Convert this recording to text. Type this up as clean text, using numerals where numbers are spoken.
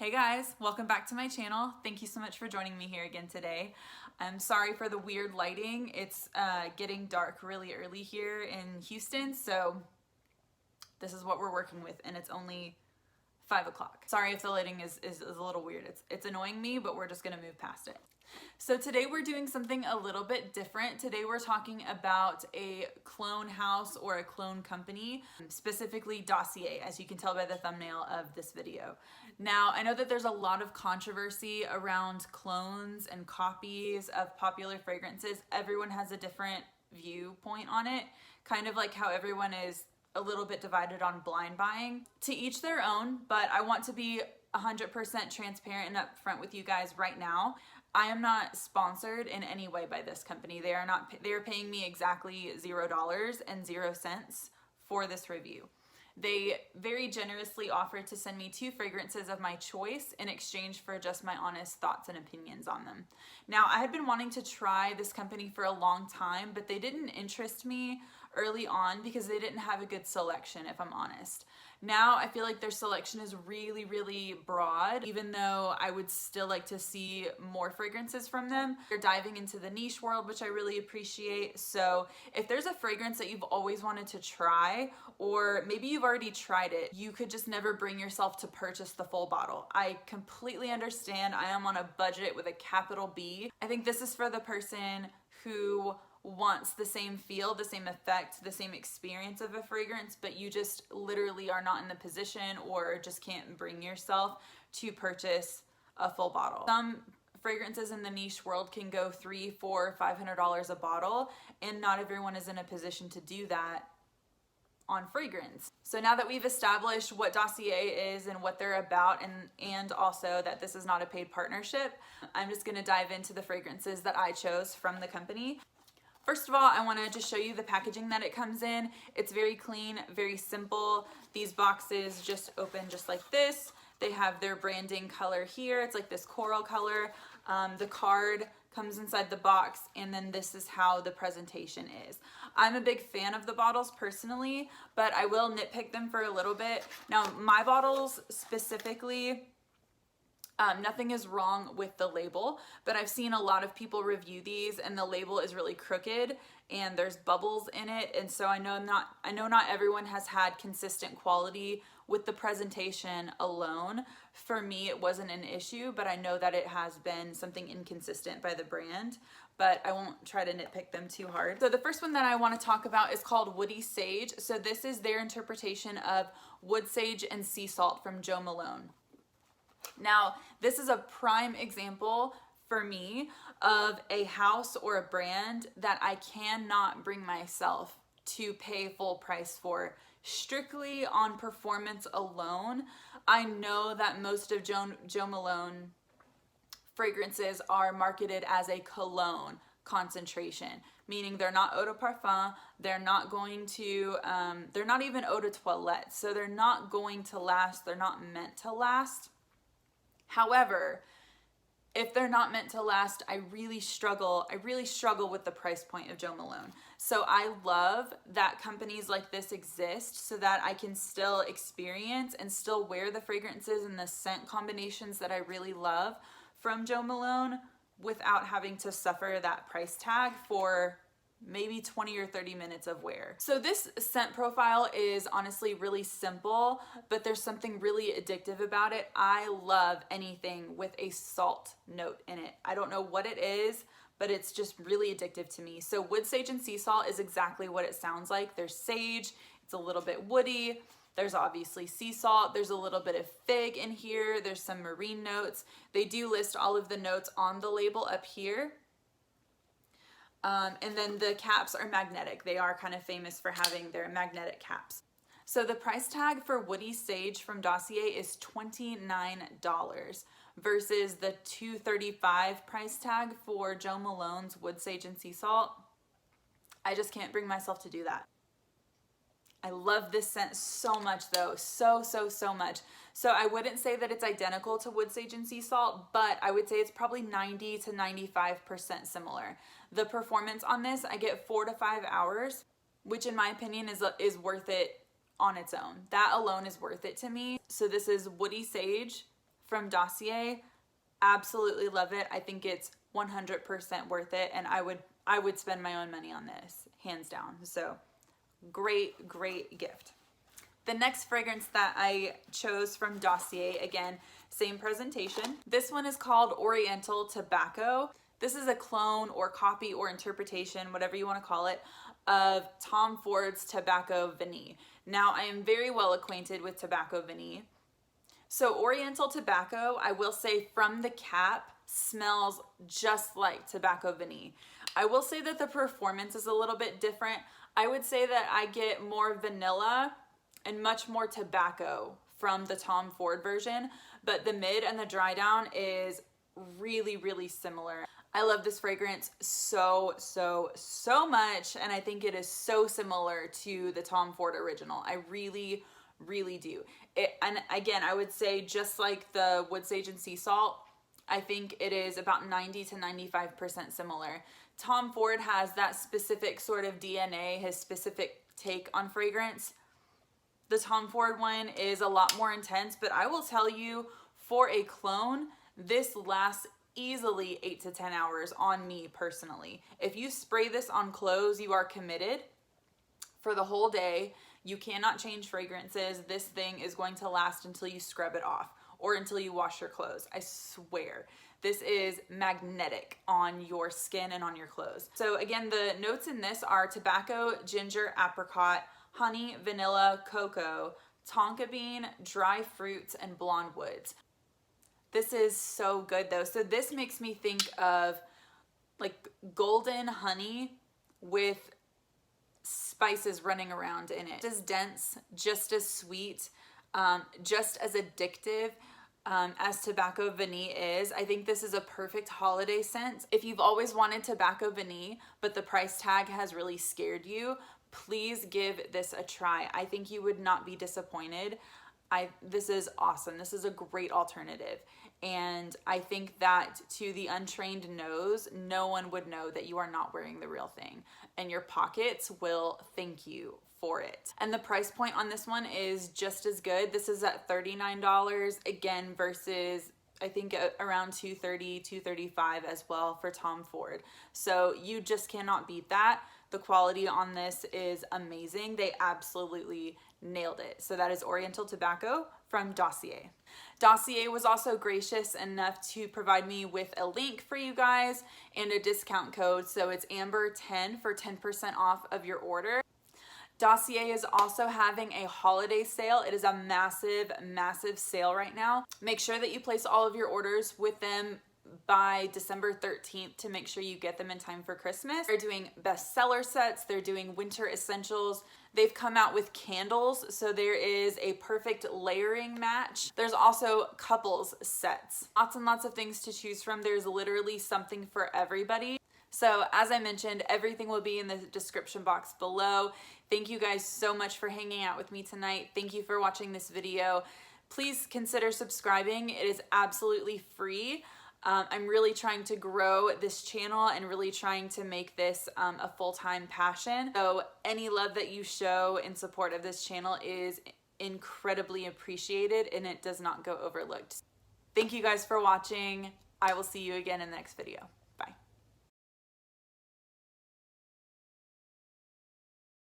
Hey guys, welcome back to my channel. Thank you so much for joining me here again today. I'm sorry for the weird lighting. It's getting dark really early here in Houston, so this is what we're working with, and it's only 5 o'clock. Sorry if the lighting is a little weird. It's annoying me, but we're just gonna move past it. So today we're doing something a little bit different. Today we're talking about a clone house or a clone company, specifically Dossier, as you can tell by the thumbnail of this video. Now, I know that there's a lot of controversy around clones and copies of popular fragrances. Everyone has a different viewpoint on it, kind of like how everyone is a little bit divided on blind buying. To each their own, but I want to be 100% transparent and upfront with you guys right now. I am not sponsored in any way by this company. They are paying me exactly $0 and 0 cents for this review. They very generously offered to send me 2 fragrances of my choice in exchange for just my honest thoughts and opinions on them. Now, I had been wanting to try this company for a long time, but they didn't interest me early on because they didn't have a good selection, if I'm honest. Now I feel like their selection is really, really broad, even though I would still like to see more fragrances from them. They're diving into the niche world, which I really appreciate. So if there's a fragrance that you've always wanted to try, or maybe you've already tried it, you could just never bring yourself to purchase the full bottle, I completely understand. I am on a budget with a capital B. I think this is for the person who wants the same feel, the same effect, the same experience of a fragrance, but you just literally are not in the position or just can't bring yourself to purchase a full bottle. Some fragrances in the niche world can go $300, $400, $500 a bottle, and not everyone is in a position to do that on fragrance. So now that we've established what Dossier is and what they're about, and also that this is not a paid partnership, I'm just gonna dive into the fragrances that I chose from the company. First of all, I want to just show you the packaging that it comes in. It's very clean, very simple. These boxes just open just like this. They have their branding color here. It's like this coral color. The card comes inside the box, and then this is how the presentation is. I'm a big fan of the bottles personally, but I will nitpick them for a little bit. Now, my bottles specifically, nothing is wrong with the label, but I've seen a lot of people review these and the label is really crooked and there's bubbles in it. And so I know not everyone has had consistent quality with the presentation alone. For me, it wasn't an issue, but I know that it has been something inconsistent by the brand, but I won't try to nitpick them too hard. So the first one that I want to talk about is called Woody Sage. So this is their interpretation of wood sage and sea salt from Jo Malone. Now, this is a prime example for me of a house or a brand that I cannot bring myself to pay full price for, strictly on performance alone. I know that most of Jo Malone fragrances are marketed as a cologne concentration, meaning they're not eau de parfum, they're not going to, they're not even eau de toilette, so they're not going to last, they're not meant to last. However, if they're not meant to last, I really struggle with the price point of Jo Malone. So I love that companies like this exist so that I can still experience and still wear the fragrances and the scent combinations that I really love from Jo Malone without having to suffer that price tag for maybe 20 or 30 minutes of wear. So this scent profile is honestly really simple, but there's something really addictive about it. I love anything with a salt note in it. I don't know what it is, but it's just really addictive to me. So wood sage and sea salt is exactly what it sounds like. There's sage, it's a little bit woody. There's obviously sea salt. There's a little bit of fig in here. There's some marine notes. They do list all of the notes on the label up here. And then the caps are magnetic. They are kind of famous for having their magnetic caps. So the price tag for Woody Sage from Dossier is $29 versus the $235 price tag for Jo Malone's Wood Sage and Sea Salt. I just can't bring myself to do that. I love this scent so much though, so much. So I wouldn't say that it's identical to Wood Sage and Sea Salt, but I would say it's probably 90 to 95% similar. The performance on this, I get 4 to 5 hours, which in my opinion is worth it on its own. That alone is worth it to me. So this is Woody Sage from Dossier. Absolutely love it. I think it's 100% worth it, and I would spend my own money on this, hands down. So great, great gift. The next fragrance that I chose from Dossier, again, same presentation. This one is called Oriental Tobacco. This is a clone or copy or interpretation, whatever you want to call it, of Tom Ford's Tobacco Vanille. Now, I am very well acquainted with Tobacco Vanille. So Oriental Tobacco, I will say from the cap, smells just like Tobacco Vanille. I will say that the performance is a little bit different. I would say that I get more vanilla and much more tobacco from the Tom Ford version, but the mid and the dry down is really, really similar. I love this fragrance so much, and I think it is so similar to the Tom Ford original. I really, really do. And again, I would say just like the Wood Sage and Sea Salt, I think it is about 90 to 95% similar. Tom Ford has that specific sort of DNA, his specific take on fragrance. The Tom Ford one is a lot more intense, but I will tell you, for a clone, this lasts easily 8 to 10 hours on me personally. If you spray this on clothes, you are committed for the whole day. You cannot change fragrances. This thing is going to last until you scrub it off or until you wash your clothes. I swear. This is magnetic on your skin and on your clothes. So again, the notes in this are tobacco, ginger, apricot, honey, vanilla, cocoa, tonka bean, dry fruits, and blonde woods. This is so good though. So this makes me think of like golden honey with spices running around in it. Just as dense, just as sweet, just as addictive as Tobacco Vanille is. I think this is a perfect holiday scent. If you've always wanted Tobacco Vanille, but the price tag has really scared you, please give this a try. I think you would not be disappointed. This is awesome. This is a great alternative. And I think that to the untrained nose, no one would know that you are not wearing the real thing. And your pockets will thank you for it. And the price point on this one is just as good. This is at $39 again versus I think around $230, $235 as well for Tom Ford. So you just cannot beat that. The quality on this is amazing. They absolutely nailed it. So that is Oriental Tobacco from Dossier. Dossier was also gracious enough to provide me with a link for you guys and a discount code. So it's Amber10 for 10% off of your order. Dossier is also having a holiday sale. It is a massive, massive sale right now. Make sure that you place all of your orders with them by December 13th to make sure you get them in time for Christmas. They're doing bestseller sets. They're doing winter essentials. They've come out with candles, so there is a perfect layering match. There's also couples sets. Lots and lots of things to choose from. There's literally something for everybody. So as I mentioned, everything will be in the description box below. Thank you guys so much for hanging out with me tonight. Thank you for watching this video. Please consider subscribing. It is absolutely free. I'm really trying to grow this channel and really trying to make this a full-time passion. So any love that you show in support of this channel is incredibly appreciated and it does not go overlooked. Thank you guys for watching. I will see you again in the next video.